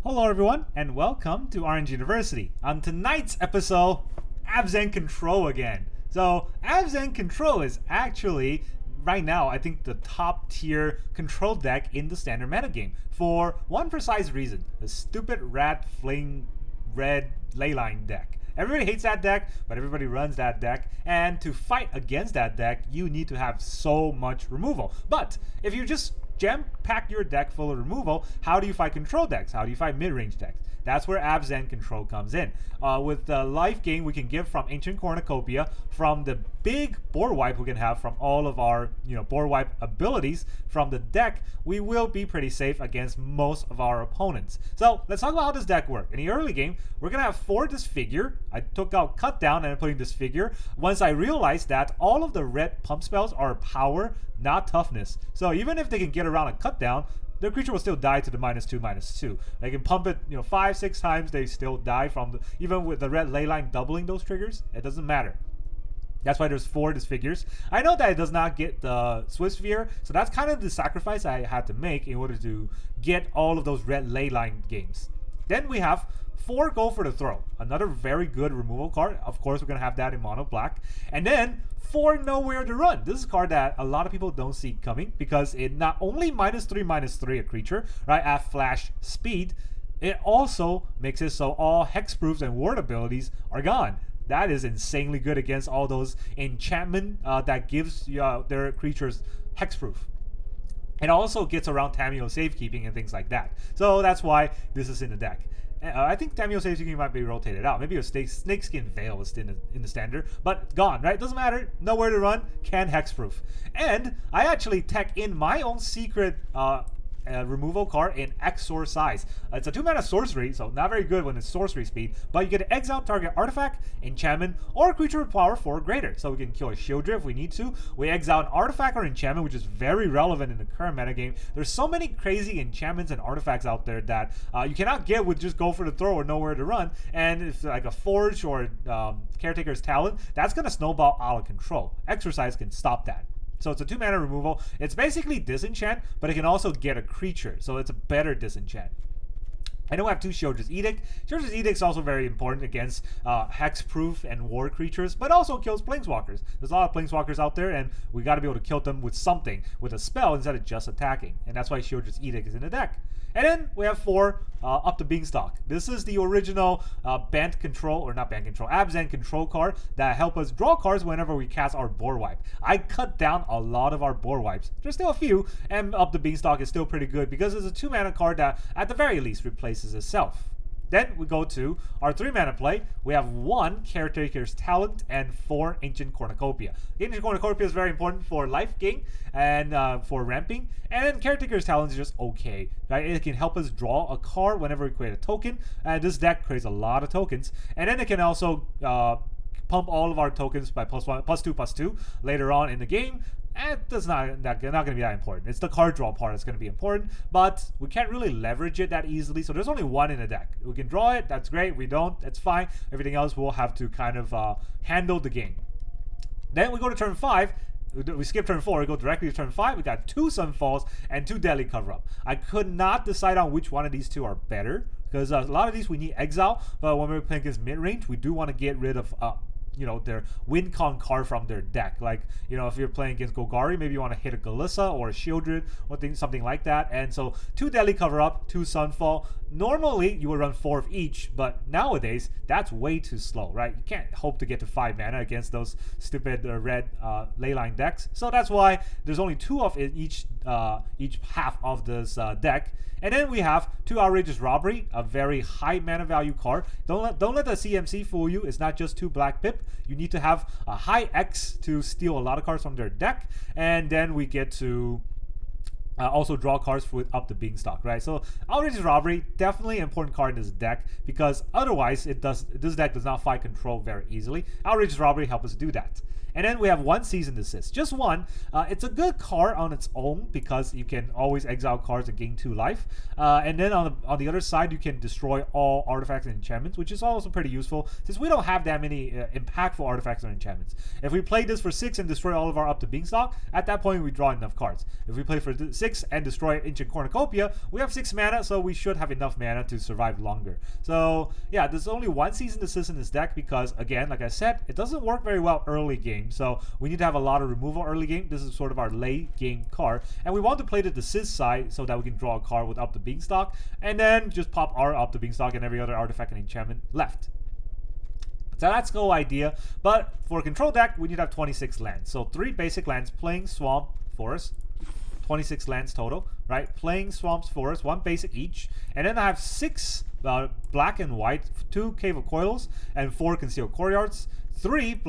Hello everyone, and welcome to Orange University. On tonight's episode, Abzan Control again. So Abzan Control is actually, right now, I think the top tier control deck in the standard metagame for one precise reason: the stupid rat fling red leyline deck. Everybody hates that deck, but everybody runs that deck, and to fight against that deck, you need to have so much removal. But if you just jam-pack your deck full of removal, how do you fight control decks? How do you fight mid-range decks? That's where Abzan Control comes in. With the life gain we can give from Ancient Cornucopia, from the big board wipe we can have from all of our board wipe abilities from the deck, we will be pretty safe against most of our opponents. So let's talk about how this deck works. In the early game, we're going to have 4 Disfigure. I took out Cut Down and I'm putting Disfigure once I realized that all of the red pump spells are power, not toughness. So even if they can get around a Cut Down, their creature will still die to the -2/-2. They can pump it 5-6 times, they still die from even with the red leyline doubling those triggers, it doesn't matter. That's why there's 4 Disfigures. I know that it does not get the Swift Sphere, so that's kind of the sacrifice I had to make in order to get all of those red leyline games. Then we have 4 Go for the Throw. Another very good removal card. Of course, we're going to have that in mono black. And then 4 Nowhere to Run. This is a card that a lot of people don't see coming because it not only -3/-3 a creature, right, at flash speed, it also makes it so all hexproofs and ward abilities are gone. That is insanely good against all those enchantment that gives their creatures hexproof. It also gets around Tamiyo safekeeping and things like that. So that's why this is in the deck. I think Tamiyo safekeeping might be rotated out. Maybe a Snakeskin Veil is in the standard, but gone, right? Doesn't matter. Nowhere to Run, can hexproof. And I actually tech in my own secret removal card in Exorcise. It's a 2-mana sorcery, so not very good when it's sorcery speed, but you get to exile target artifact, enchantment, or creature with power 4 or greater. So we can kill a Shieldred if we need to. We exile an artifact or enchantment, which is very relevant in the current metagame. There's so many crazy enchantments and artifacts out there that you cannot get with just Go for the Throw or Nowhere to Run. And if like a Forge or Caretaker's Talent, that's going to snowball out of control. Exorcise can stop that. So it's a 2-mana removal. It's basically disenchant, but it can also get a creature. So it's a better disenchant. I know I have 2 Shieldred's Edict. Shieldred's Edict is also very important against hexproof and war creatures, but also kills planeswalkers. There's a lot of planeswalkers out there, and we got to be able to kill them with something, with a spell instead of just attacking. And that's why Shieldred's Edict is in the deck. And then we have 4 Up the Beanstalk. This is the original Abzan Control card that help us draw cards whenever we cast our board wipe. I cut down a lot of our board wipes. There's still a few, and Up the Beanstalk is still pretty good because it's a 2-mana card that at the very least replaces itself. Then we go to our 3-mana play. We have 1 Caretaker's Talent and 4 Ancient Cornucopia. Ancient Cornucopia is very important for life gain and for ramping. And then Caretaker's Talent is just okay, right? It can help us draw a card whenever we create a token. And this deck creates a lot of tokens. And then it can also pump all of our tokens by +2/+2 later on in the game. That's not going to be that important. It's the card draw part that's going to be important, but we can't really leverage it that easily. So there's only 1 in the deck. We can draw it, that's great. We don't, that's fine. Everything else we'll have to kind of handle the game. Then we go to turn 5. We skip turn 4, we go directly to turn 5. We got 2 Sunfalls and 2 Deadly Cover-Up. I could not decide on which one of these 2 are better, because a lot of these we need exile, but when we're playing against mid-range, we do want to get rid of their win con card from their deck. Like, if you're playing against Golgari, maybe you want to hit a Galissa or a Shieldred or something like that. And so 2 Deadly Cover-Up, 2 Sunfall. Normally you would run 4 of each, but nowadays that's way too slow, right? You can't hope to get to 5 mana against those stupid red leyline decks. So that's why there's only 2 of each half of this deck. And then we have 2 Outrageous Robbery, a very high mana value card. Don't let the CMC fool you. It's not just 2 Black Pip. You need to have a high X to steal a lot of cards from their deck. And then we get to also draw cards with Up the Beanstalk, right? So Outrageous Robbery, definitely an important card in this deck, because otherwise this deck does not fight control very easily. Outrageous Robbery helps us do that. And then we have one Cease and Desist, just one. It's a good card on its own because you can always exile cards and gain 2 life. And then on the other side, you can destroy all artifacts and enchantments, which is also pretty useful since we don't have that many impactful artifacts and enchantments. If we play this for 6 and destroy all of our up to beanstalk, at that point we draw enough cards. If we play for 6 and destroy Ancient Cornucopia, we have 6 mana, so we should have enough mana to survive longer. So yeah, there's only one Cease and Desist in this deck because, again, like I said, it doesn't work very well early game. So we need to have a lot of removal early game. This is sort of our late game card. And we want to play the Desist side so that we can draw a card with up to beanstalk and then just pop our up to beanstalk and every other artifact and enchantment left. So that's the whole idea. But for a control deck, we need to have 26 lands. So 3 basic lands, Plain, Swamp, Forest. 26 lands total, right? Plain, Swamps, Forest, 1 basic each. And then I have 6 black and white, 2 Cave of Koilos, and 4 Concealed Courtyards. 5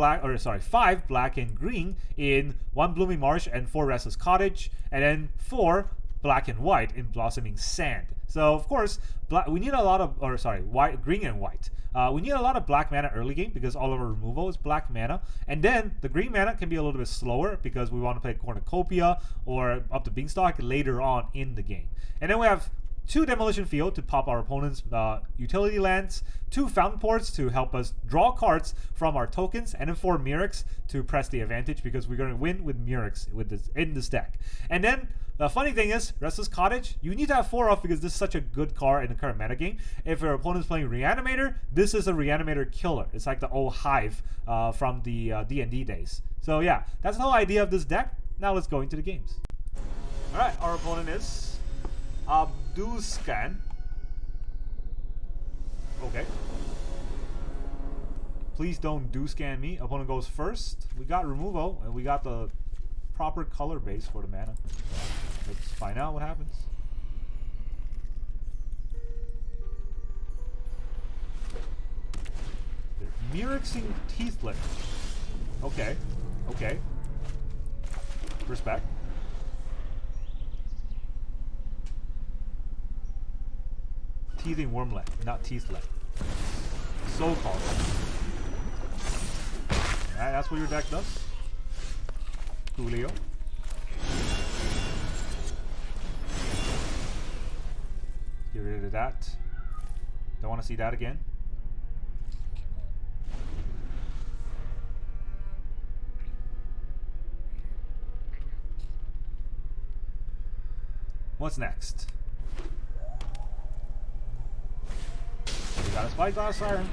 black and green in 1 Blooming Marsh and 4 Restless Cottage, and then 4 black and white in Blossoming Sand. So of course, we need a lot of, green and white. We need a lot of black mana early game because all of our removal is black mana. And then the green mana can be a little bit slower because we want to play Cornucopia or up to Beanstalk later on in the game. And then we have 2 Demolition Field to pop our opponent's utility lands, 2 Fountainports to help us draw cards from our tokens, and then 4 Mirrex to press the advantage because we're going to win with Mirrex in this deck. And then the funny thing is, Restless Cottage, you need to have 4 off because this is such a good card in the current metagame. If your opponent's playing Reanimator, this is a Reanimator killer. It's like the old Hive from the D&D days. So yeah, that's the whole idea of this deck. Now let's go into the games. Alright, our opponent is Duskmourn. Okay. Please don't scan me. Opponent goes first. We got removal and we got the proper color base for the mana. Let's find out what happens. They're Mirrexing Teethlet. Okay. Okay. Respect. Teething Wormlet, not Teethlet. Soul Call. Alright, that's what your deck does. Coolio. Get rid of that. Don't want to see that again. What's next? We got a Spyglass Siren.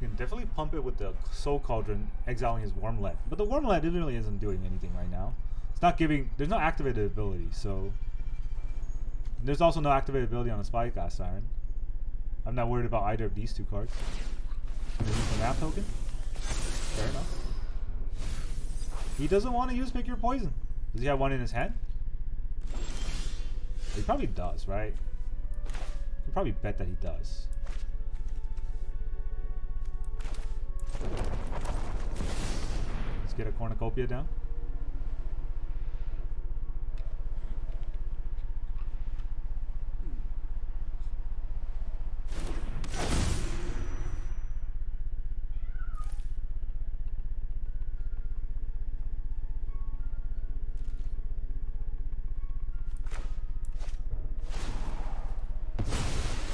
You can definitely pump it with the Soul Cauldron, exiling his Wormlet. But the Wormlet really isn't doing anything right now. It's not giving... There's no activated ability, so... There's also no activated ability on the Spyglass Siren. I'm not worried about either of these 2 cards. Can I use the map token? Fair enough. He doesn't want to use Pick Your Poison. Does he have one in his hand? He probably does, right? You probably bet that he does. Let's get a Cornucopia down.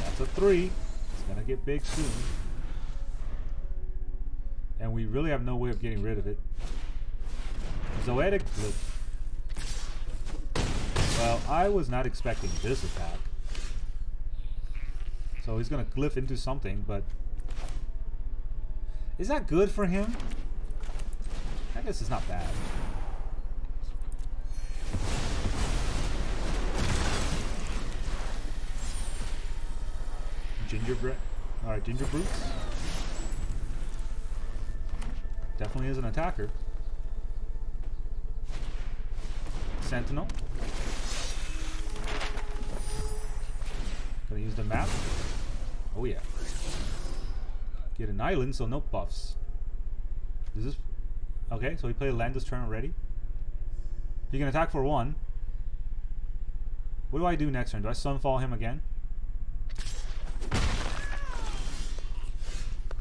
That's a 3. It's gonna get big soon. And we really have no way of getting rid of it. Zoetic Glyph. Well, I was not expecting this attack. So he's gonna glyph into something, but... Is that good for him? I guess it's not bad. Gingerbread. Alright, Ginger Brutes. Definitely is an attacker. Sentinel. Gonna use the map. Oh yeah. Get an island, so no buffs. Is this... Okay, so he played a land this turn already. He can attack for 1. What do I do next turn? Do I Sunfall him again?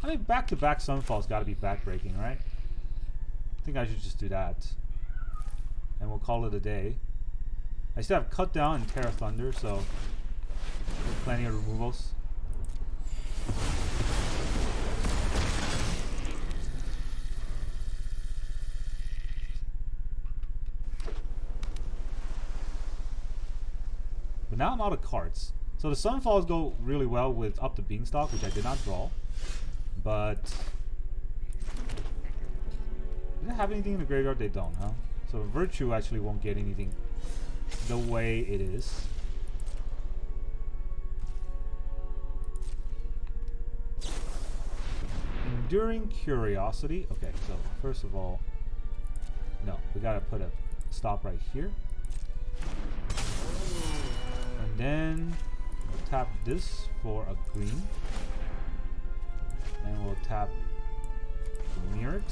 I mean, back-to-back Sunfall's got to be backbreaking, right? I think I should just do that. And we'll call it a day. I still have Cut Down and Terra Thunder, so plenty of removals. But now I'm out of cards. So the Sunfalls go really well with Up the Beanstalk, which I did not draw. But do they have anything in the graveyard? They don't, huh? So Virtue actually won't get anything the way it is. Enduring Curiosity. Okay, so first of all, no, we gotta put a stop right here. And then we'll tap this for a green. And we'll tap the Mirrex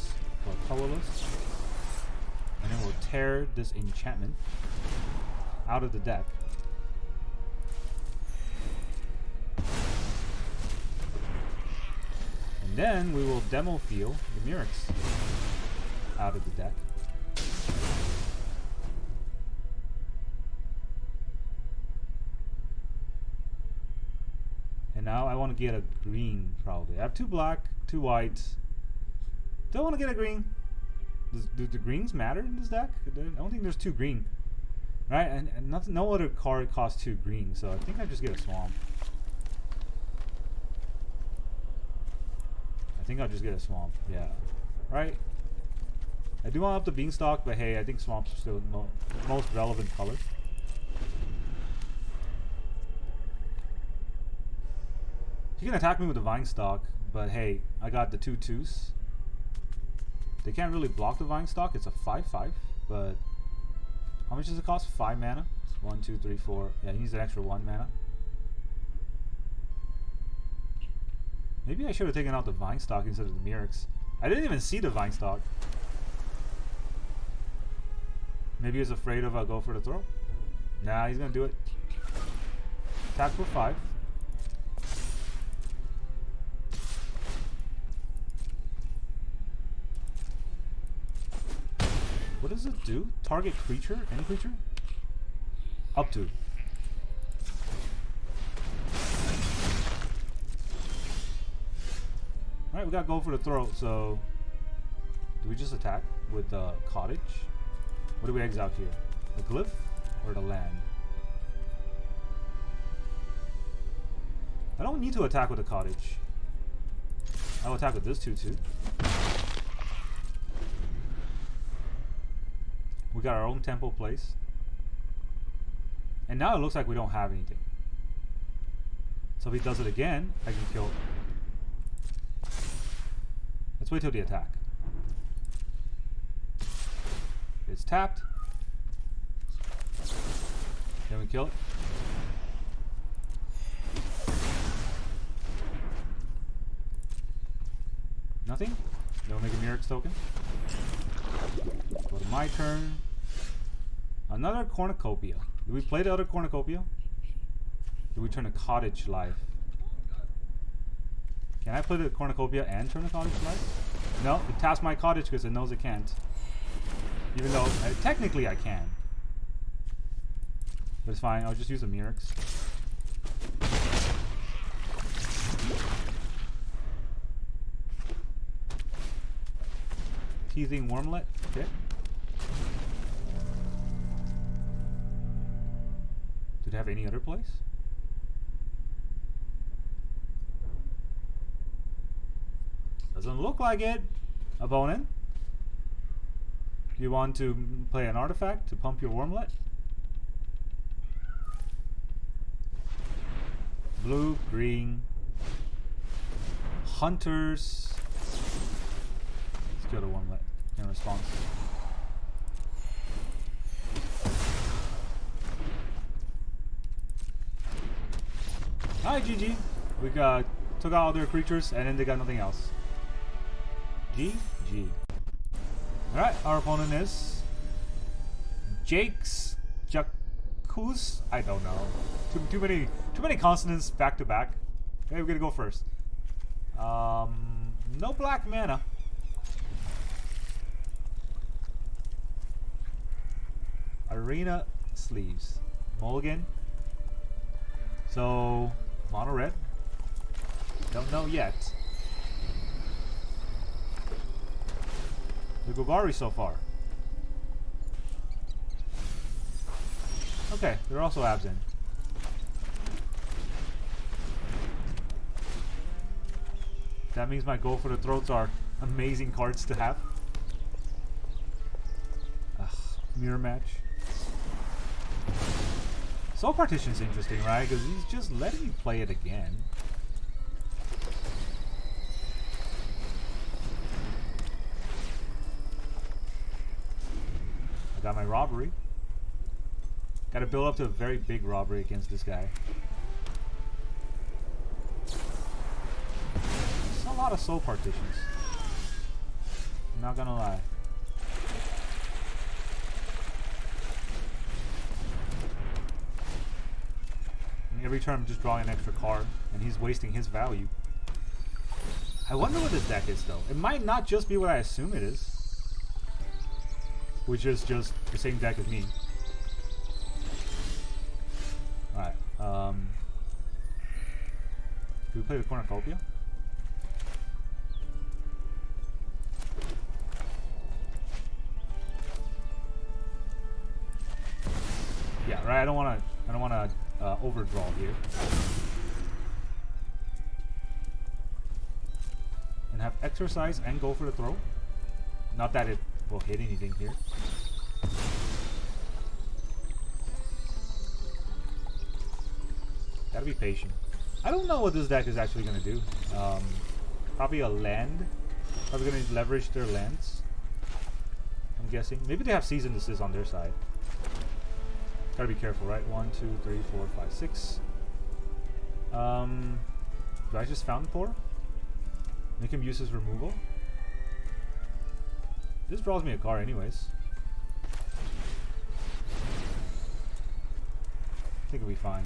for colorless. And then we'll tear this enchantment out of the deck. And then we will Demo Field the Mirrex out of the deck. And now I want to get a green, probably. I have 2 black, 2 white. Don't want to get a green. Do the greens matter in this deck? I don't think there's 2 green. Right? And no other card costs 2 green, so I think I just get a Swamp. I think I'll just get a Swamp, yeah. Right? I do want Up the Beanstalk, but hey, I think Swamp's still the most relevant color. You can attack me with the Vine Stalk, but hey, I got the 2/2s. They can't really block the Vine Stalk. It's a 5/5, but how much does it cost? 5 mana? 1, 2, 3, 4. Yeah, he needs an extra 1 mana. Maybe I should have taken out the Vine Stalk instead of the Mirrex. I didn't even see the Vine Stalk. Maybe he's afraid of Go for the Throw. Nah, he's gonna do it. Attack for 5. What does it do? Target creature? Any creature? Up to. Alright, we gotta go for the throw, so do we just attack with the cottage? What do we exile here? The glyph or the land? I don't need to attack with the cottage. I'll attack with this 2/2. We got our own temple place. And now it looks like we don't have anything. So if he does it again, I can kill it. Let's wait till the attack. It's tapped. Can we kill it? Nothing? Don't make a Mirrex token. Go to my turn. Another Cornucopia. Did we play the other Cornucopia? Did we turn a cottage live? Can I play the Cornucopia and turn a cottage live? No, it taps my cottage because it knows it can't. Even though technically I can. But it's fine, I'll just use a Mirrex. Teething Wormlet, okay. Did it have any other place? Doesn't look like it, opponent. You want to play an artifact to pump your Wormlet? Blue, green, hunters. Let's go to Wormlet in response. Alright, GG. We took out all their creatures and then they got nothing else. GG. Alright, our opponent is Jake's Jacuz. I don't know. Too many consonants back to back. Okay, we're gonna go first. No black mana. Arena sleeves. Mulligan. So, mono red. Don't know yet. The Golgari so far. Okay, they're also Abzan. That means my Go for the Throats are amazing cards to have. Ugh, mirror match. Soul Partition's interesting, right? Because he's just letting me play it again. I got my robbery. Gotta build up to a very big robbery against this guy. It's a lot of Soul Partitions. I'm not gonna lie. Every turn I'm just drawing an extra card, and he's wasting his value. I wonder what this deck is, though. It might not just be what I assume it is, which is just the same deck as me. Alright, do we play the Cornucopia? Yeah, right, I don't wanna overdraw here. And have Exorcise and Go for the Throw. Not that it will hit anything here. Gotta be patient. I don't know what this deck is actually gonna do. Probably a land. Probably gonna leverage their lands, I'm guessing. Maybe they have Cease and Desist on their side. Gotta be careful, right? 1, 2, 3, 4, 5, 6. Do I just Fountainport? Make him use his removal? This draws me a card anyways. I think it'll be fine.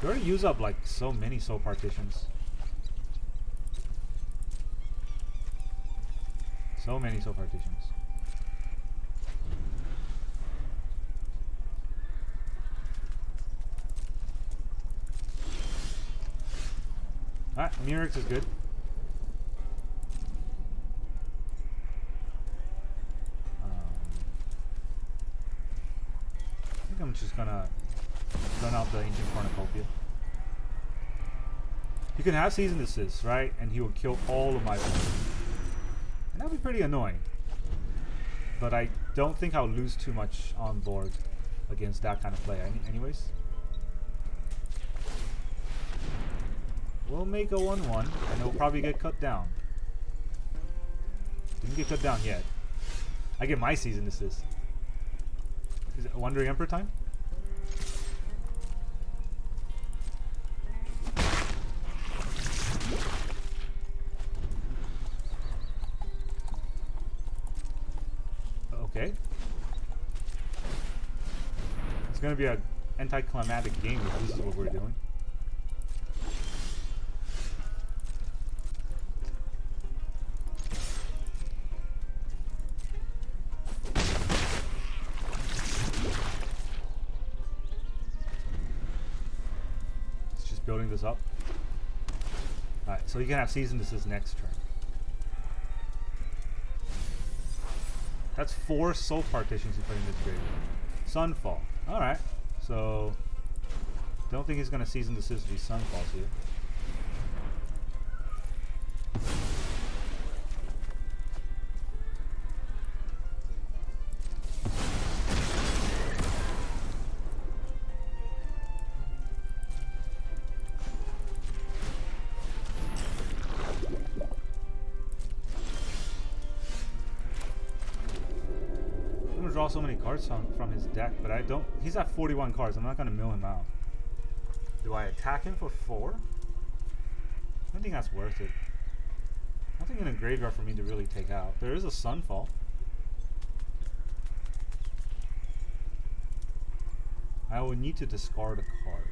We already use up like so many Soul Partitions. So many Soul Partitions. Alright, Mirix is good. I think I'm just gonna run out the Ancient Cornucopia. You can have Cease and Desist, right? And he will kill all of my opponents. And that'd be pretty annoying. But I don't think I'll lose too much on board against that kind of play anyways. We'll make a 1-1, and it'll probably get cut down. Didn't get cut down yet. I get my Cease and Desist. Is it Wandering Emperor time? Okay. It's gonna be an anticlimactic game if this is what we're doing. Building this up. Alright, so you can have Cease and Desist next turn. That's 4 Soul Partitions you put in this graveyard. Sunfall. Alright, so don't think he's gonna Cease and Desist these Sunfalls here. Draw so many cards from his deck, but I don't. He's at 41 cards. I'm not gonna mill him out. Do I attack him for 4? I don't think that's worth it. Nothing in a graveyard for me to really take out. There is a Sunfall. I will need to discard a card.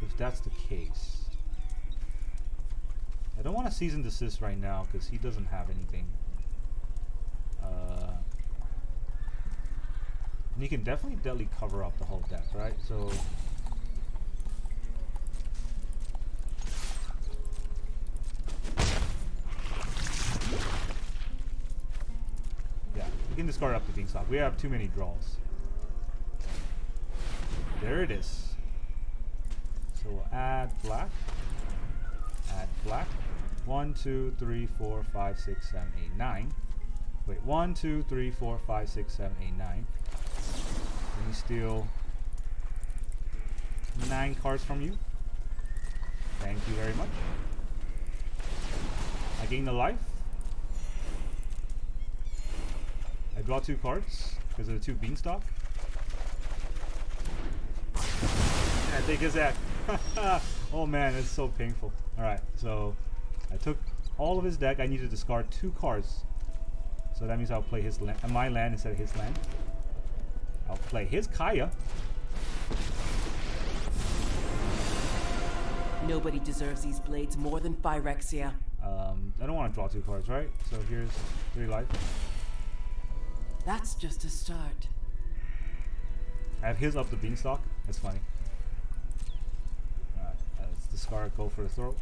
if that's the case. I don't want to cease and desist right now because he doesn't have anything. And he can definitely deadly cover up the whole deck, right? So yeah, we can discard up the Beanstalk. We have too many draws. There it is. So we'll add black. Add black. 1, 2, 3, 4, 5, 6, 7, 8, 9. Wait, 1, 2, 3, 4, 5, 6, 7, 8, 9. Let me steal 9 cards from you. Thank you very much. I gain a life. I draw 2 cards because of the 2 Beanstalk. I take his deck. Oh man, it's so painful. Alright, so I took all of his deck. I need to discard 2 cards. So that means I'll play his my land instead of his land. I'll play his Kaya. Nobody deserves these blades more than Phyrexia. I don't want to draw 2 cards, right? So here's 3 life. That's just a start. I have his up the Beanstalk. That's funny. Alright, let's discard, go for the throw.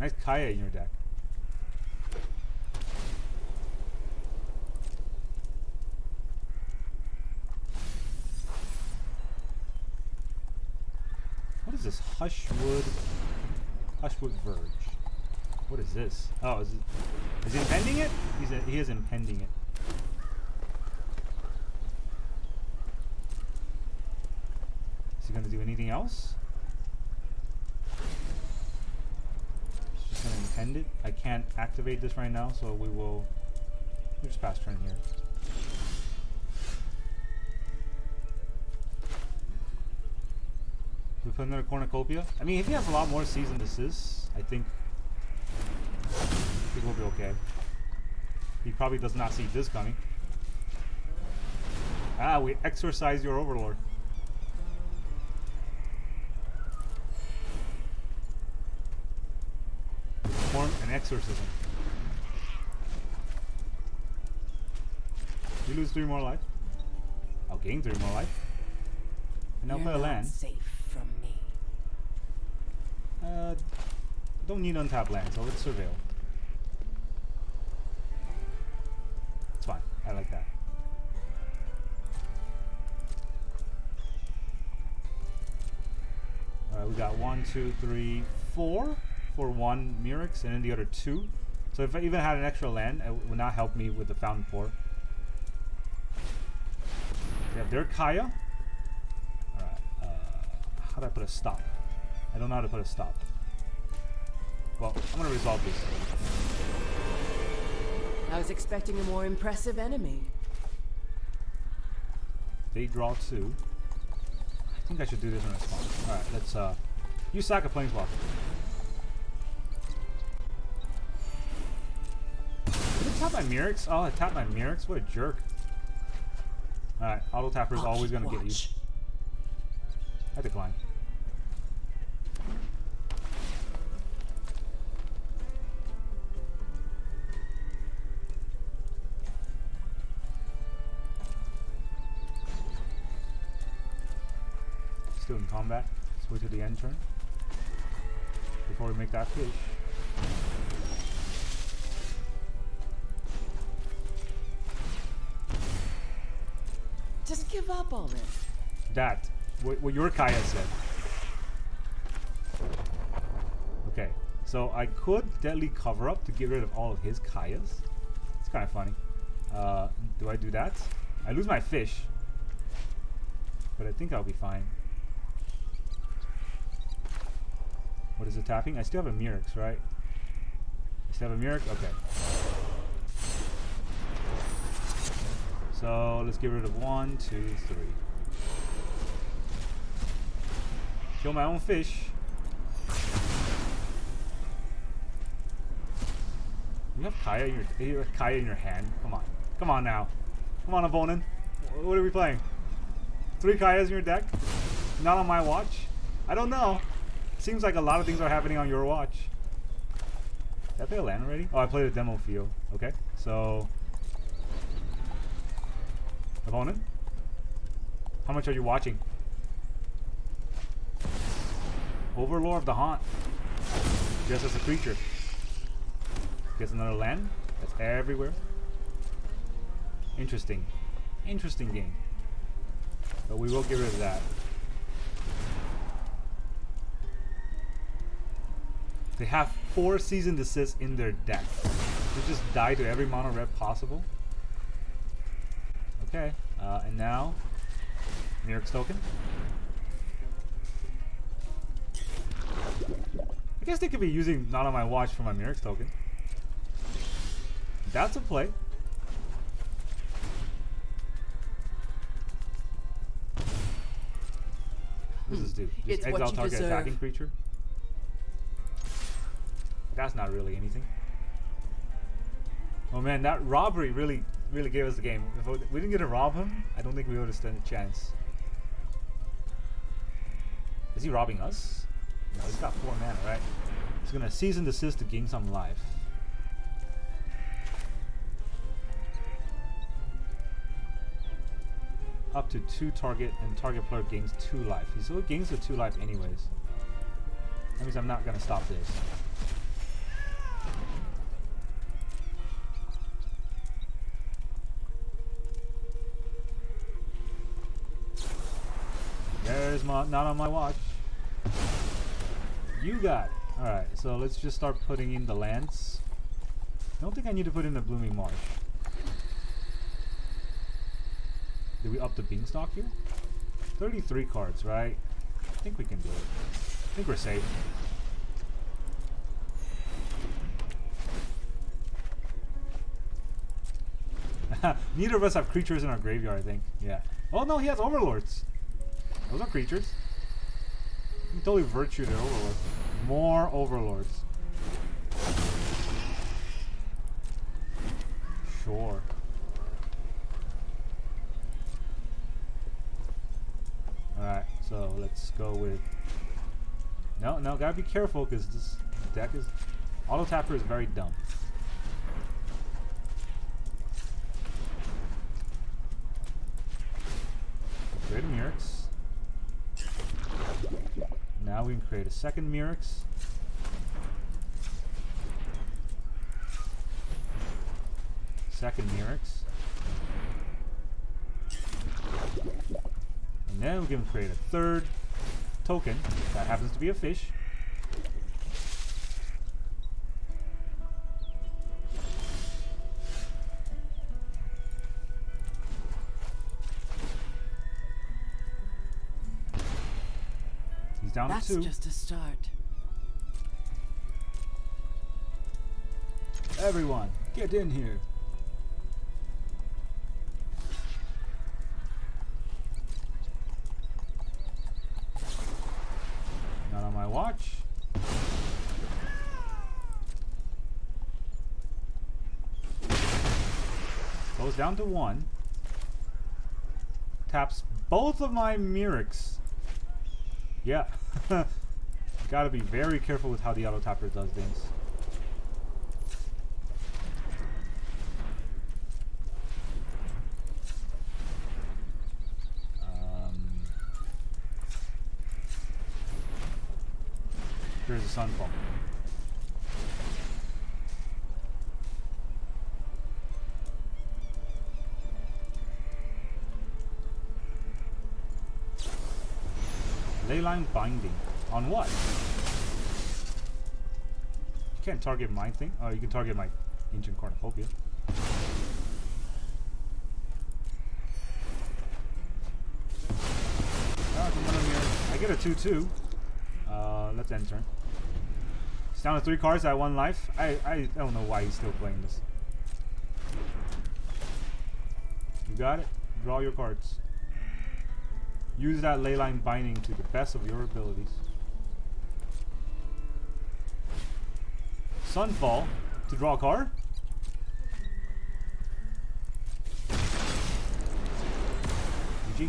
Nice Kaya in your deck. What is this? Hushwood Verge. What is this? Oh, is he impending it? He is impending it. Is he gonna do anything else? He's just gonna impend it. I can't activate this right now, so we'll just pass turn here. We put another Cornucopia. I mean, if he has a lot more season desists, I think we'll be okay. He probably does not see this coming. Ah, we exorcise your overlord. Perform an exorcism. You lose 3 more life. I'll gain 3 more life. And I'll play a land. Safe from me. Don't need untap land, so let's surveil. It's fine. I like that. Alright, we got 1, 2, 3, 4 for 1 Mirrex, and then the other 2. So if I even had an extra land, it would not help me with the Fountainport. They have their Kaya. Alright, how do I put a stop? I don't know how to put a stop. Well, I'm gonna resolve this. I was expecting a more impressive enemy. They draw 2. I think I should do this in response. Alright, let's you sack a Planeswalker. Did it tap my Mirrex? Oh, it tapped my Mirrex? What a jerk. Alright, auto tapper is always gonna get you. I decline. Still in combat. Let's wait till the end turn before we make that fish. Just give up on it. That, what your Kaya said. Okay, so I could deadly cover up to get rid of all of his Kayas. It's kind of funny. Do I do that? I lose my fish, but I think I'll be fine. What is it tapping? I still have a Mirrex, right? I still have a Mirrex? Okay. So let's get rid of 1, 2, 3. Kill my own fish. You have Kaya in your hand. Come on. Come on now. Come on, opponent. What are we playing? 3 Kayas in your deck? Not on my watch? I don't know. Seems like a lot of things are happening on your watch. Did I play a land already? Oh, I played a demo field. Okay, so... Opponent? How much are you watching? Overlord of the Haunt. Just as a creature. Gets another land. That's everywhere. Interesting. Interesting game. But we will get rid of that. They have 4 Season Desist in their deck. They just die to every mono red possible. Okay, and now Mirror's token. I guess they could be using Not on My Watch for my Mirror's token. That's a play. What does this do? Just exile target attacking creature? That's not really anything. Oh man, that robbery really gave us the game. If we didn't get to rob him, I don't think we would have stood a chance. Is he robbing us? No, he's got 4 mana, right? He's gonna Season Desist to gain some life. Up to 2 target, and target player gains 2 life. He still gains the 2 life anyways. That means I'm not gonna stop this. There's my Not on My Watch. You got it. Alright, so let's just start putting in the lands. I don't think I need to put in the Blooming Marsh. Did we up the Beanstalk here? 33 cards, right? I think we can do it. I think we're safe. Neither of us have creatures in our graveyard, I think. Yeah. Oh no, he has Overlords. Those are creatures. You can totally virtue their Overlords. More Overlords. Sure. Alright, so let's go with... No, gotta be careful because this deck is... Auto Tapper is very dumb. Create a Mirror's. Now we can create a second Mirror's. Second Mirror's. And then we can create a third token that happens to be a fish. He's down to 2. That's just a start. Everyone, get in here. Not on my watch. Goes down to 1. Taps both of my Mirror's. Yeah. Gotta be very careful with how the auto tapper does things. Here's the Sunfall. Leyline Binding. On what? You can't target my thing. Oh, you can target my Ancient Cornucopia. I get a 2/2. Let's end turn. It's down to 3 cards at 1 life. I don't know why he's still playing this. You got it? Draw your cards. Use that Leyline Binding to the best of your abilities. Sunfall to draw a card. GG.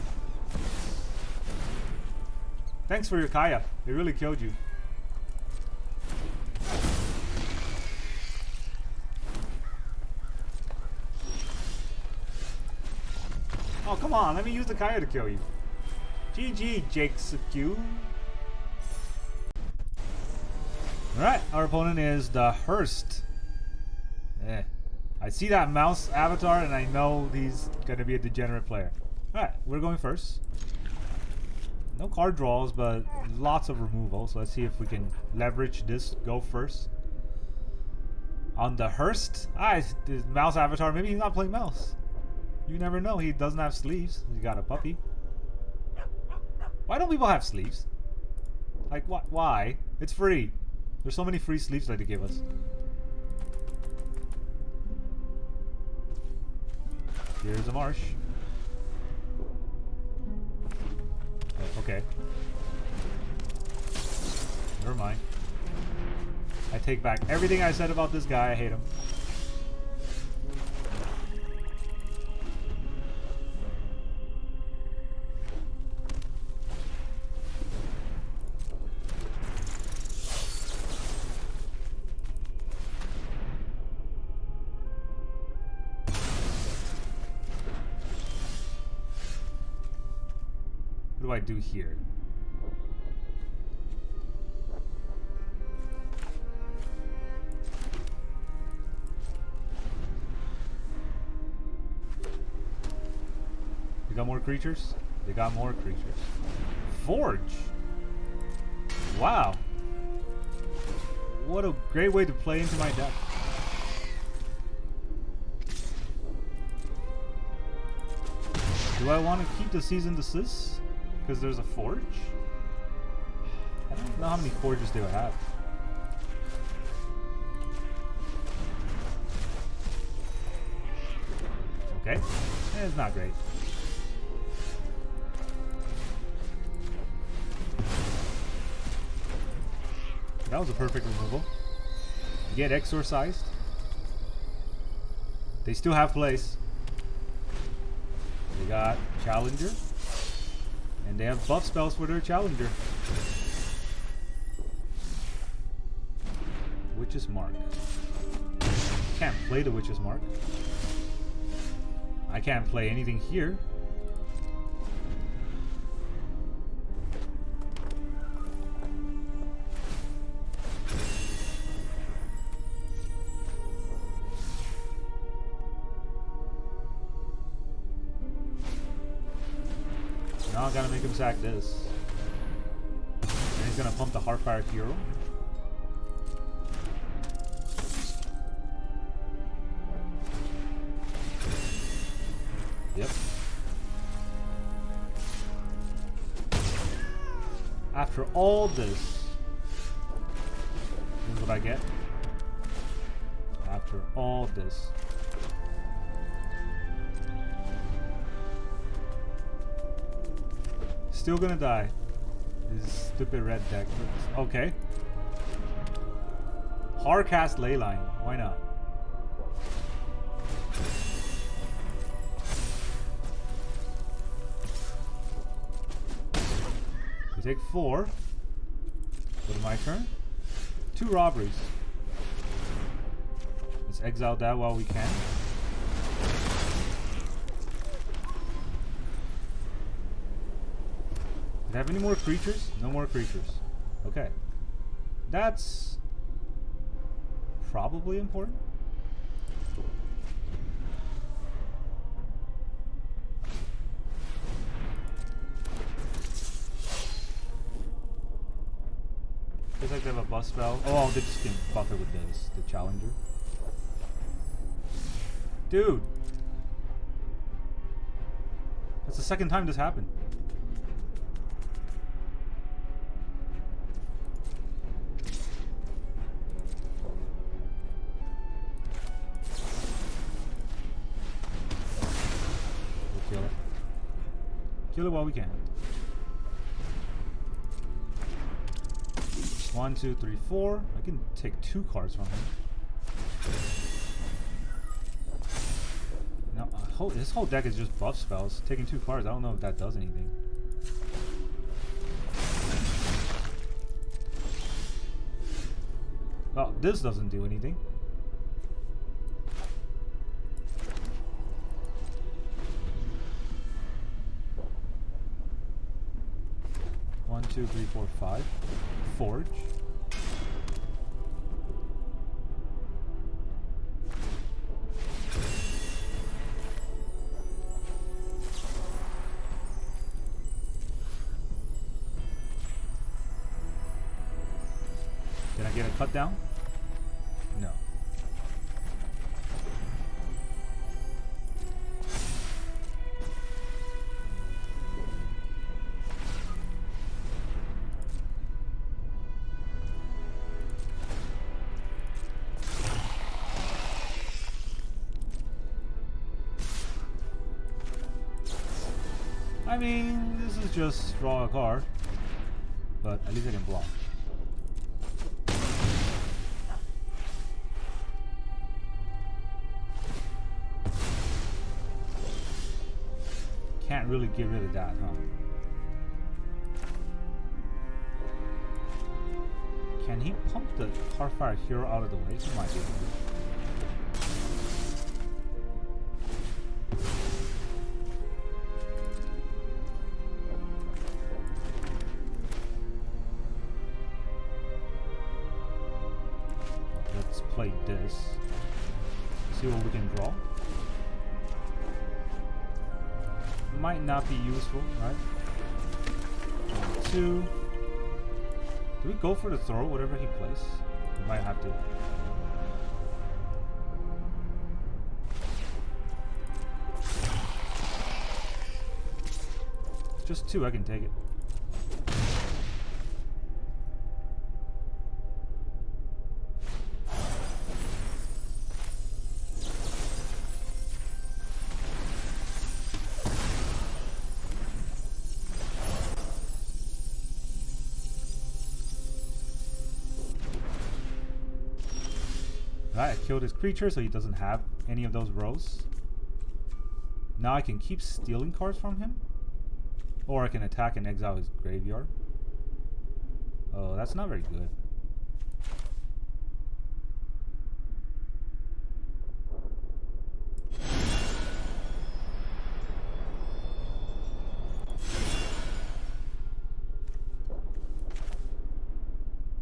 Thanks for your Kaya. It really killed you. Oh, come on. Let me use the Kaya to kill you. GG, Jake Secu. Alright, our opponent is the Hearst. I see that mouse avatar and I know he's gonna be a degenerate player. Alright, we're going first. No card draws, but lots of removal. So let's see if we can leverage this. Go first. On the Hearst. This mouse avatar. Maybe he's not playing mouse. You never know. He doesn't have sleeves. He's got a puppy. Why don't people have sleeves? Like, what? Why? It's free. There's so many free sleeves that they give us. Here's a marsh. Oh, okay. Never mind. I take back everything I said about this guy. I hate him. What do I do here? They got more creatures? They got more creatures. Forge! Wow. What a great way to play into my deck. Do I want to keep the Cease and Desist? Because there's a forge? I don't know how many forges they would have. Okay. It's not great. That was a perfect removal. You get Exorcised. They still have place. They got Challenger. And they have buff spells for their Challenger. Witch's Mark. Can't play the Witch's Mark. I can't play anything here. Now I gotta make him sack this. And he's gonna pump the Heartfire Hero. Yep. After all this is what I get. After all this. Still gonna die. This stupid red deck. Okay. Hardcast Leyline. Why not? We take 4. Go to my turn. 2 robberies. Let's exile that while we can. Do I have any more creatures? No more creatures. Okay. That's probably important. Feels like they have a buff spell. Oh, they just can buff it with this, the Challenger. Dude! That's the second time this happened. Kill it while we can. 1, 2, 3, 4. I can take 2 cards from him. Now, This whole deck is just buff spells. Taking 2 cards, I don't know if that does anything. Well, this doesn't do anything. One, two, three, four, five. Forge. Can I get a cut down? No. I mean, this is just draw a card, but at least I can block. Can't really get rid of that, huh? Can he pump the Carfire Hero out of the way? He might be able to. Let's play this. See what we can draw. Might not be useful, right? 2. Do we go for the throw, whatever he plays? We might have to. Just 2, I can take it. I killed his creature so he doesn't have any of those rows. Now I can keep stealing cards from him. Or I can attack and exile his graveyard. Oh, that's not very good.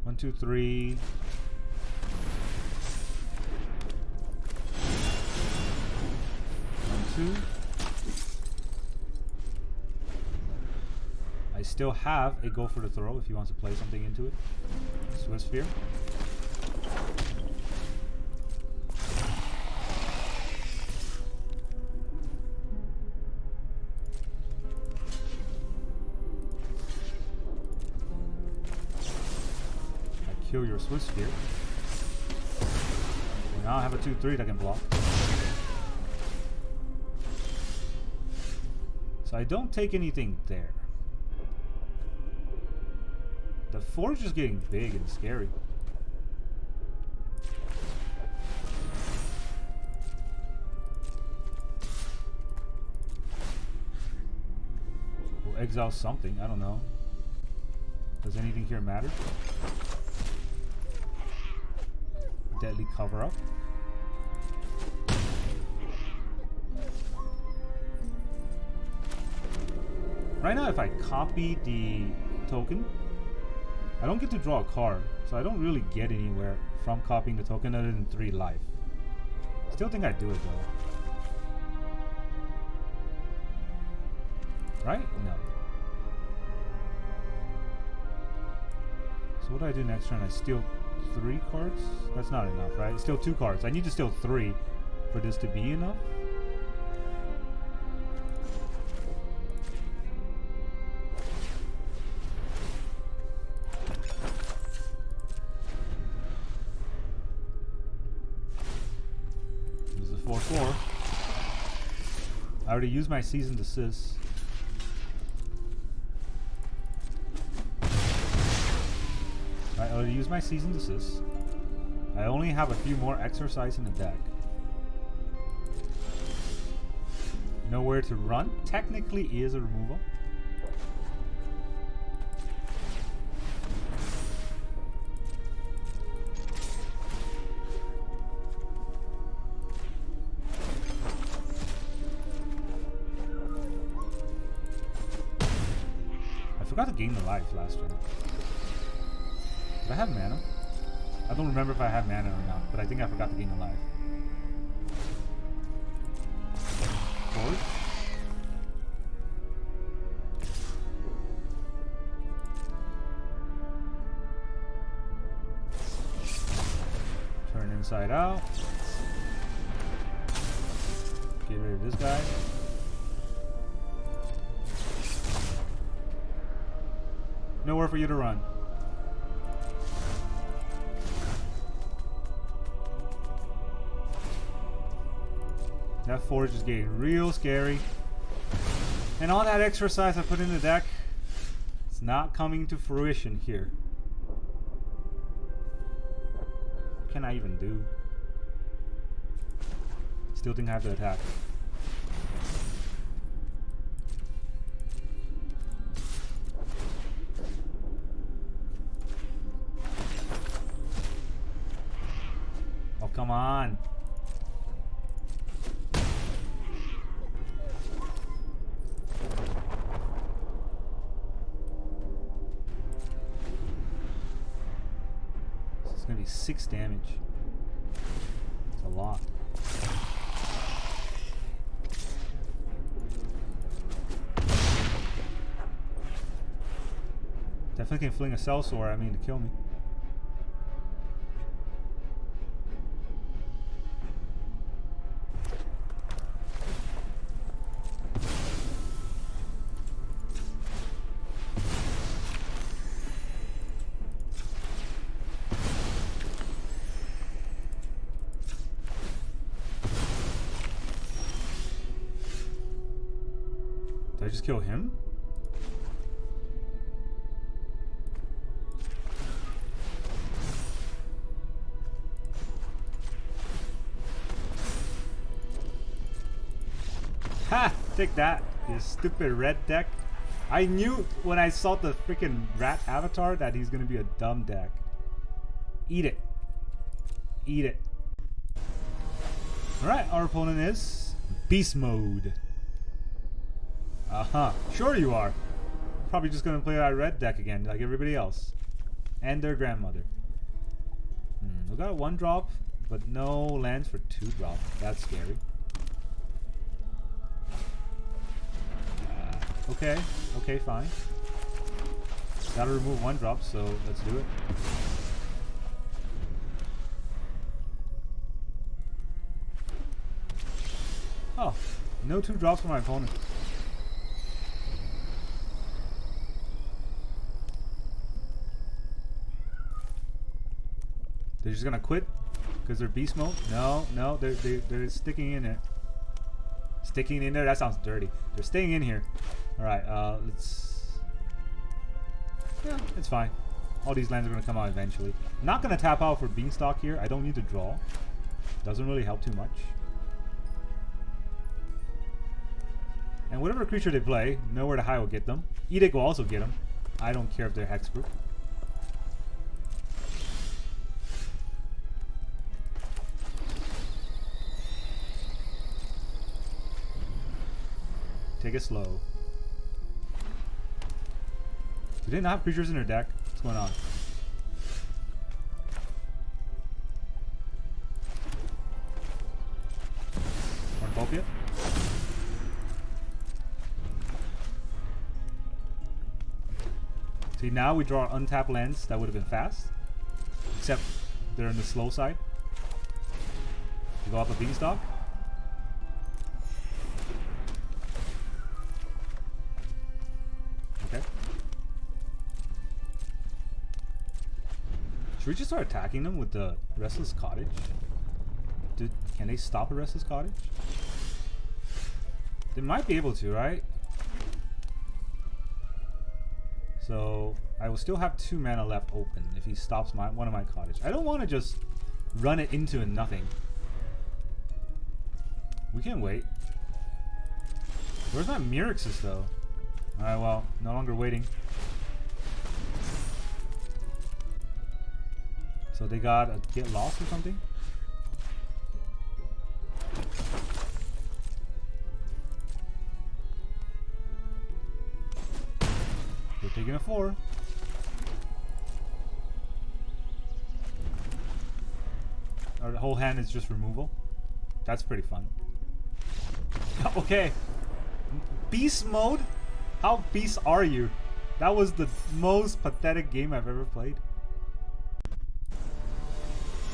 One, two, three. I still have a go for the throw if he wants to play something into it. Swift Sphere. I kill your Swift Sphere. And now I have a 2/3 that can block. So I don't take anything there. The Forge is getting big and scary. We'll exile something, I don't know. Does anything here matter? Deadly Cover Up. Right now, if I copy the token, I don't get to draw a card, so I don't really get anywhere from copying the token other than 3 life. Still think I do it though. Right? No. So what do I do next turn? I steal 3 cards? That's not enough, right? Steal 2 cards. I need to steal 3 for this to be enough. I already used my Cease and Desist. I already used my Cease and Desist. I only have a few more Exorcise in the deck. Nowhere to run. Technically is a removal. I forgot to gain the life last turn. Did I have mana? I don't remember if I had mana or not, but I think I forgot to gain the life. Forward. Turn inside out. Get rid of this guy. Nowhere for you to run. That forge is getting real scary. And all that exercise I put in the deck, it's not coming to fruition here. What can I even do? Still think I have to attack. Oh, come on. Gonna be 6 damage. It's a lot. Definitely can fling a Sellsword at me to kill me. Did I just kill him? Ha! Take that, you stupid red deck. I knew when I saw the freaking rat avatar that he's gonna be a dumb deck. Eat it. Eat it. Alright, our opponent is Beast Mode. Sure you are. Probably just gonna play that red deck again, like everybody else. And their grandmother. We got a 1-drop, but no lands for 2-drop. That's scary. Okay. Okay, fine. Gotta remove 1-drop, so let's do it. Oh, no 2-drops for my opponent. They're just gonna quit because they're beast mode? No, no, they're sticking in there. Sticking in there? That sounds dirty. They're staying in here. Alright, let's... Yeah, it's fine. All these lands are gonna come out eventually. I'm not gonna tap out for Beanstalk here. I don't need to draw. Doesn't really help too much. And whatever creature they play, Nowhere to Hide will get them. Edict will also get them. I don't care if they're hexproof. Take it slow. Do they not have creatures in their deck? What's going on? Cornucopia? See, now we draw untapped lands that would have been fast. Except they're on the slow side. You go up a Beanstalk. Okay. Should we just start attacking them with the Restless Cottage? Can they stop a Restless Cottage? They might be able to, right? So I will still have 2 mana left open if he stops one of my cottage. I don't want to just run it into a nothing. We can wait. Where's my Myrixus though? Alright, well, no longer waiting. So they got a get lost or something? They're taking a 4. Our whole hand is just removal. That's pretty fun. Okay. Beast mode? How beast are you? That was the most pathetic game I've ever played.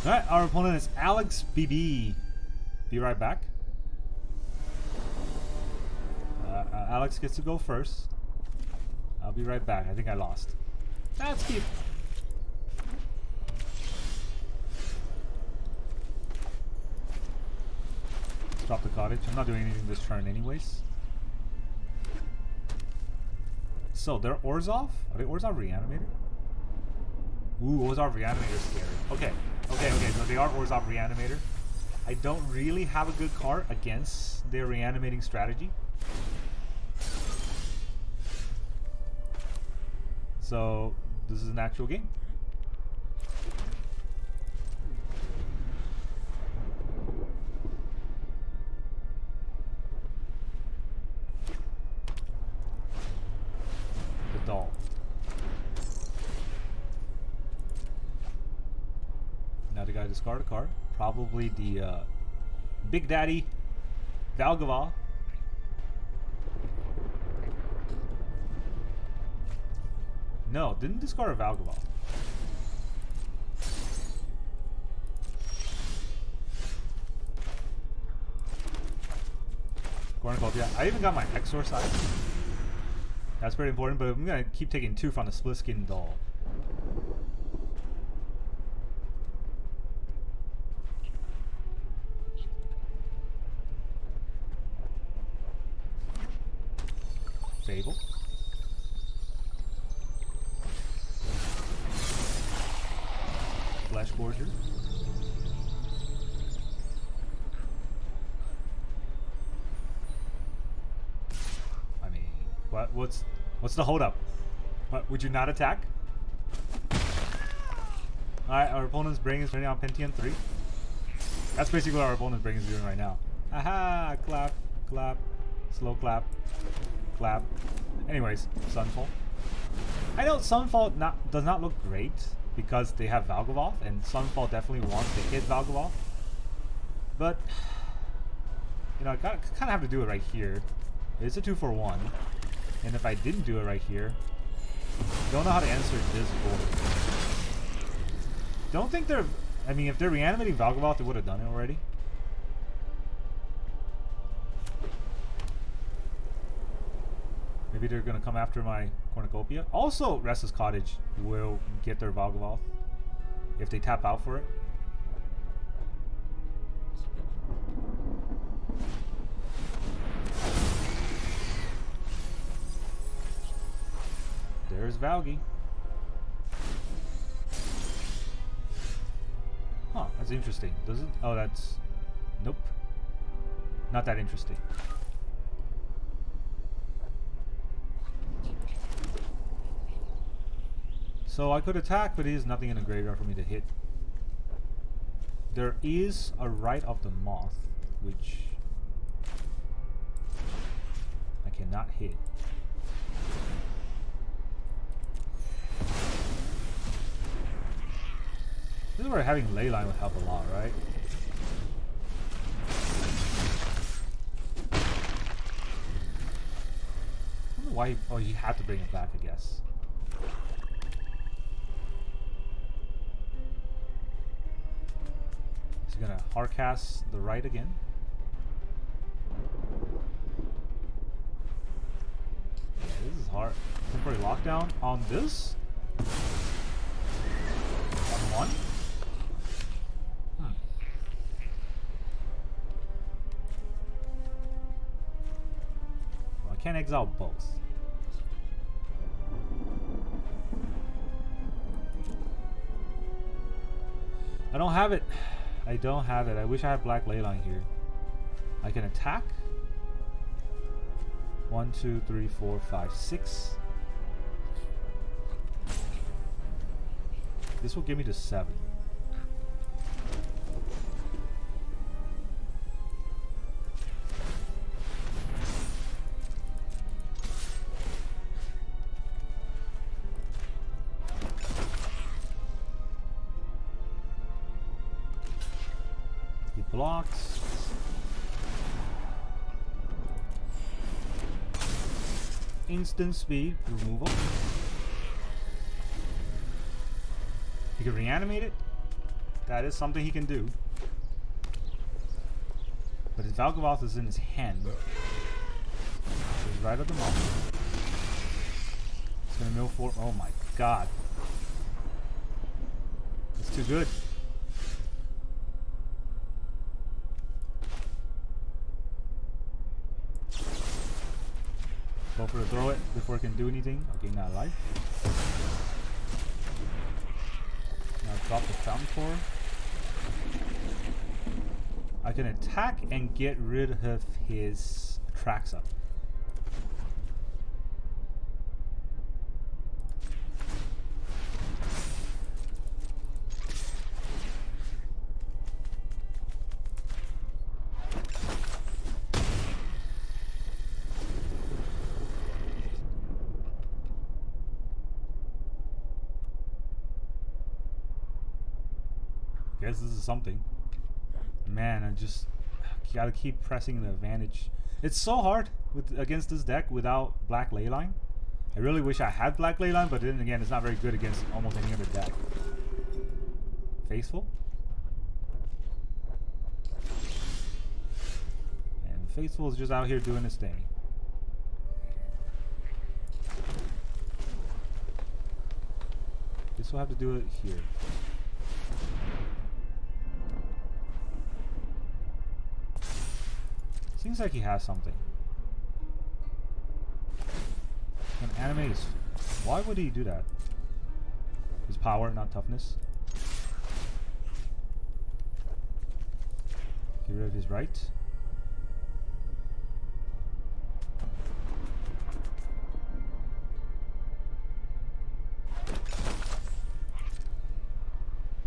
Alright, our opponent is Alex BB. Be right back. Alex gets to go first. I'll be right back. I think I lost. Let's keep. Let's drop the cottage. I'm not doing anything this turn anyways. So they're Orzhov? Are they Orzhov Reanimator? Ooh, Orzhov Reanimator is scary. Okay. So they are Orzhov Reanimator. I don't really have a good card against their reanimating strategy. So this is an actual game. The doll. Now the guy discard a card. Probably the Big Daddy Valgava. No, didn't discard a Valgava. Cornucopia. I even got my Exorcise. That's pretty important, but I'm gonna keep taking 2 from the split skin doll. Fable. Flesh Gorger. I mean, what's the holdup? What, would you not attack? Alright, our opponent's brain is running on Pentium 3. That's basically what our opponent's brain is doing right now. Aha! Clap, clap, slow clap, clap. Anyways, Sunfall. I know Sunfall does not look great because they have Valgavoth, and Sunfall definitely wants to hit Valgavoth. But, you know, I kind of have to do it right here. It's a 2-for-1. And if I didn't do it right here, don't know how to answer this board. Don't think they're... I mean, if they're reanimating Valgavoth, they would have done it already. Maybe they're going to come after my Cornucopia. Also, Restless Cottage will get their Valgavoth if they tap out for it. There's Valgi. Huh, that's interesting. Does it? Oh, that's... Nope. Not that interesting. So I could attack, but there's nothing in the graveyard for me to hit. There is a Rite of the Moth, which I cannot hit. This is where having leyline would help a lot, right? I don't know why. Oh, he had to bring it back, I guess. He's gonna hardcast the right again. Yeah, this is hard. Temporary lockdown on this. 1-1. Well, I can't exile both. I don't have it. I don't have it. I wish I had black leyline here. I can attack. 1, 2, 3, 4, 5, 6. This will give me to 7. He blocks. Instant speed removal. He can reanimate it. That is something he can do. But his Valgavoth is in his hand. So he's right at the moment. He's gonna mill for. Oh my god. It's too good. Go for the throw it before it can do anything. Okay, not alive. Now drop the Fountainport. I can attack and get rid of his tracks up. Guess this is something. Man, I just gotta keep pressing the advantage. It's so hard against this deck without black leyline. I really wish I had black leyline, but then again, it's not very good against almost any other deck. Faithful. And Faithful is just out here doing his thing. Guess we'll have to do it here. Seems like he has something. An animate is. Why would he do that? His power, not toughness. Get rid of his right.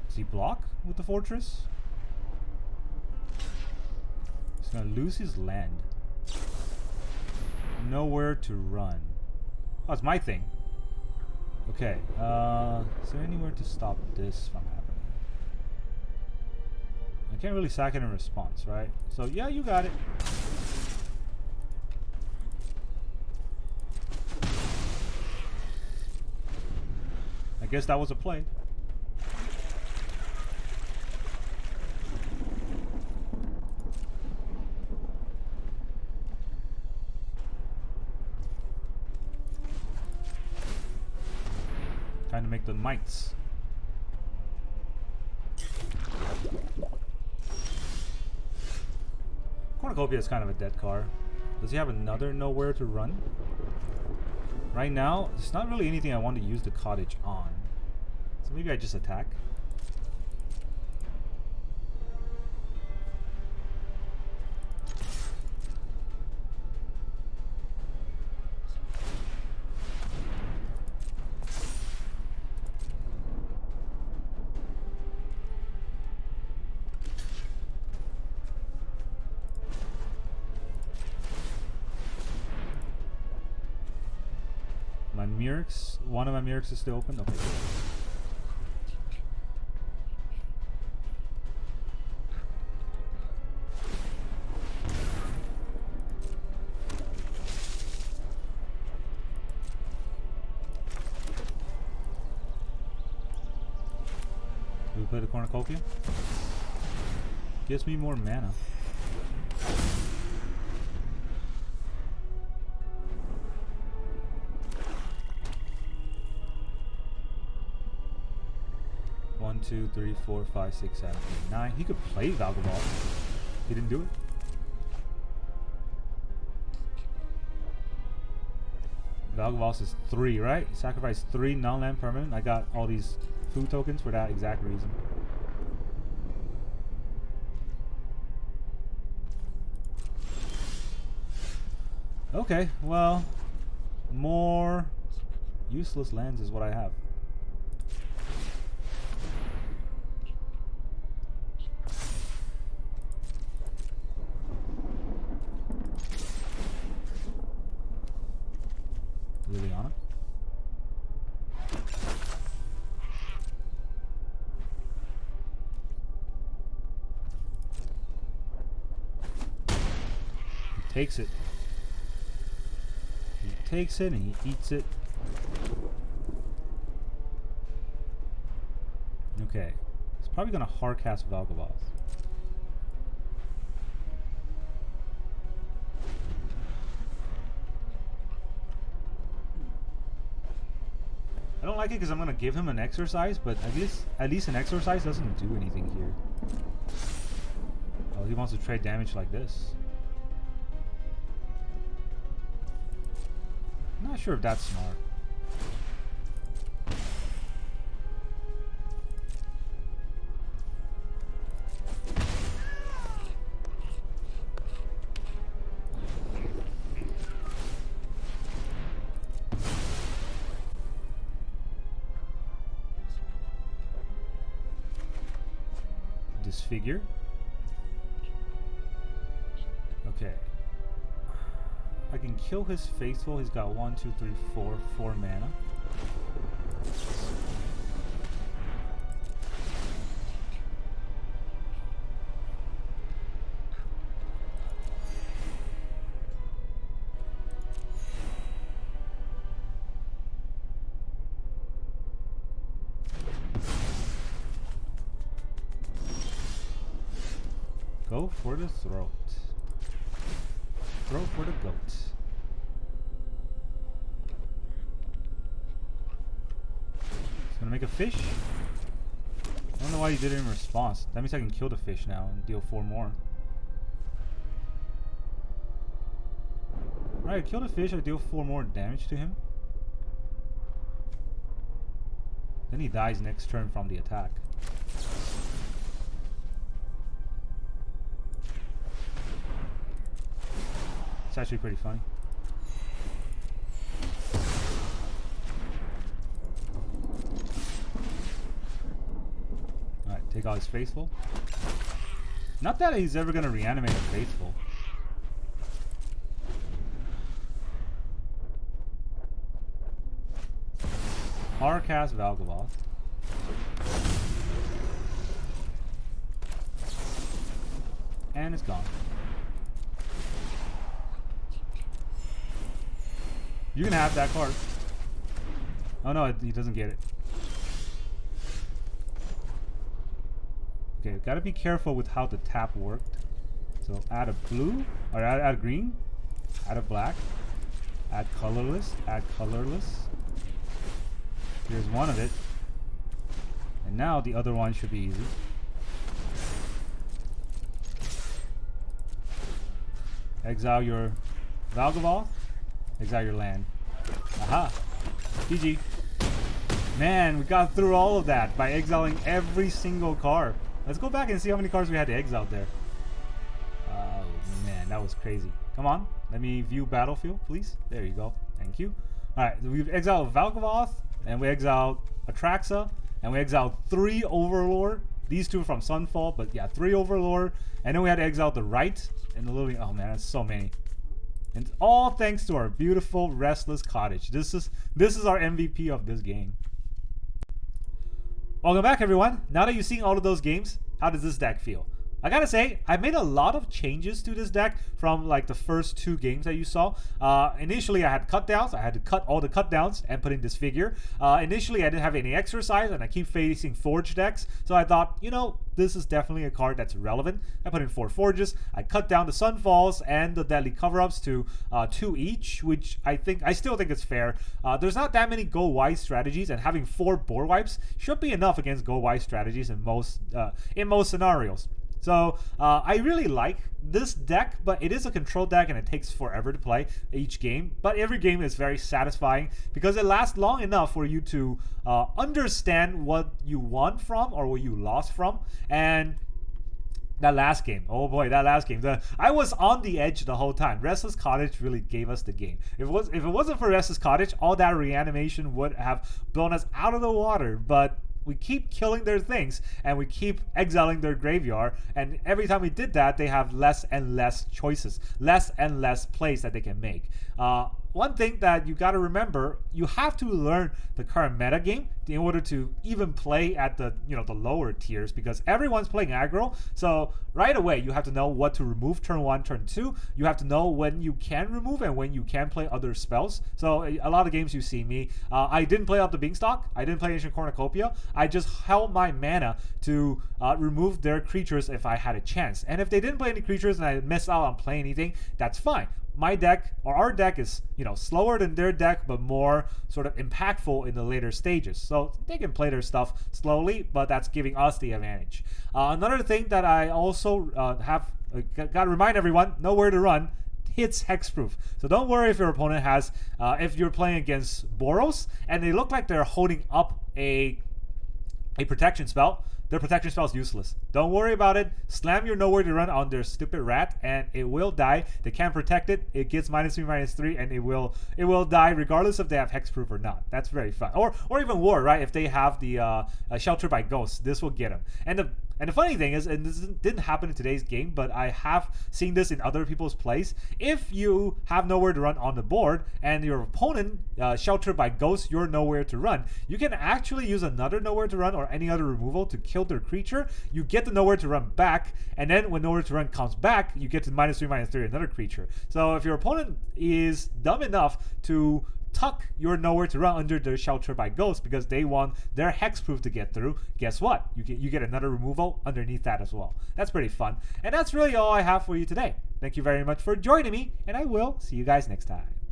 Does he block with the fortress? He's gonna lose his land. Nowhere to run. Oh, it's my thing. Okay, is there anywhere to stop this from happening? I can't really sack it in response, right? So yeah, you got it. I guess that was a play. Trying to make the mites. Cornucopia is kind of a dead card. Does he have another nowhere to run? Right now, there's not really anything I want to use the cottage on. So maybe I just attack. My Mirrors, one of my Mirrors is still open. Okay. Do we play the Cornucopia? Gives me more mana. One, 2, 3, 4, 5, 6, 7, 8, 9. He could play Valgavoth. He didn't do it. Valgavoth is 3, right? Sacrifice 3 non-land permanent. I got all these food tokens for that exact reason. Okay, well, more useless lands is what I have. Liliana. He takes it. He takes it and he eats it. Okay. He's probably gonna hard cast Valgavoth. I don't like it because I'm gonna give him an exorcise, but at least an exorcise doesn't do anything here. Oh, he wants to trade damage like this. I'm not sure if that's smart. Disfigure. Okay. I can kill his faithful. He's got 1, 2, 3, 4 mana. Go for the throat. Throw for the goat. He's gonna make a fish. I don't know why he did it in response. That means I can kill the fish now and deal 4 more. Alright, kill the fish, I deal 4 more damage to him. Then he dies next turn from the attack. It's actually pretty funny. Alright, take out his faithful. Not that he's ever gonna reanimate a faithful. Cast Valgavoth. And it's gone. You can have that card. Oh no, he doesn't get it. Okay, gotta be careful with how the tap worked. So add a blue, or add a green, add a black, add colorless, add colorless. Here's one of it. And now the other one should be easy. Exile your Valgavoth. Exile your land. Aha! GG. Man, we got through all of that by exiling every single card. Let's go back and see how many cards we had to exile there. Oh man, that was crazy. Come on, let me view battlefield, please. There you go. Thank you. Alright, we've exiled Valgavoth, and we exiled Atraxa, and we exiled 3 Overlord. These 2 from Sunfall, but yeah, 3 Overlord. And then we had to exile the right and the Living. Oh man, that's so many. And all thanks to our beautiful Restless Cottage. This is our MVP of this game. Welcome back, everyone. Now that you've seen all of those games, how does this deck feel? I gotta say, I made a lot of changes to this deck from like the first 2 games that you saw. Initially, I had cut downs. I had to cut all the cut downs and put in Disfigure. Initially, I didn't have any Exorcise, and I keep facing Forge decks. So I thought, you know, this is definitely a card that's relevant. I put in 4 Forges. I cut down the Sunfalls and the Deadly Cover-Ups to 2 each, which I still think is fair. There's not that many go-wise strategies, and having 4 board wipes should be enough against go-wise strategies in most scenarios. So I really like this deck, but it is a control deck and it takes forever to play each game. But every game is very satisfying because it lasts long enough for you to understand what you won from or what you lost from. And That last game, oh boy, that last game. I was on the edge the whole time. Restless Cottage really gave us the game. If it wasn't for Restless Cottage, all that reanimation would have blown us out of the water. But we keep killing their things and we keep exiling their graveyard, and every time we did that, they have less and less choices, less and less plays that they can make. One thing that you got to remember, you have to learn the current meta game in order to even play at the the lower tiers, because everyone's playing aggro. So right away you have to know what to remove turn 1, turn 2. You have to know when you can remove and when you can play other spells. So a lot of games you see me, I didn't play out the Beanstalk, I didn't play Ancient Cornucopia. I just held my mana to remove their creatures if I had a chance. And if they didn't play any creatures and I missed out on playing anything, that's fine. My deck, or our deck, is slower than their deck, but more sort of impactful in the later stages. So they can play their stuff slowly, but that's giving us the advantage. Another thing that I also have got to remind everyone: Nowhere to Run hits hexproof. So don't worry if your opponent has, if you're playing against Boros and they look like they're holding up a protection spell. Their protection spell is useless. Don't worry about it. Slam your Nowhere to Run on their stupid rat and it will die. They can't protect it. It gets -3/-3 and it will die regardless if they have hexproof or not. That's very fun. Or even War, right? If they have the Shelter by Ghosts, this will get them. And the funny thing is, and this didn't happen in today's game, but I have seen this in other people's plays. If you have Nowhere to Run on the board and your opponent Shelter by Ghost your Nowhere to Run, you can actually use another Nowhere to Run or any other removal to kill their creature. You get the Nowhere to Run back, and then when Nowhere to Run comes back, you get to -3/-3 another creature. So if your opponent is dumb enough to tuck your Nowhere to Run under their Shelter by Ghost because they want their hexproof to get through, guess what? You get another removal underneath that as well. That's pretty fun. And that's really all I have for you today. Thank you very much for joining me, and I will see you guys next time.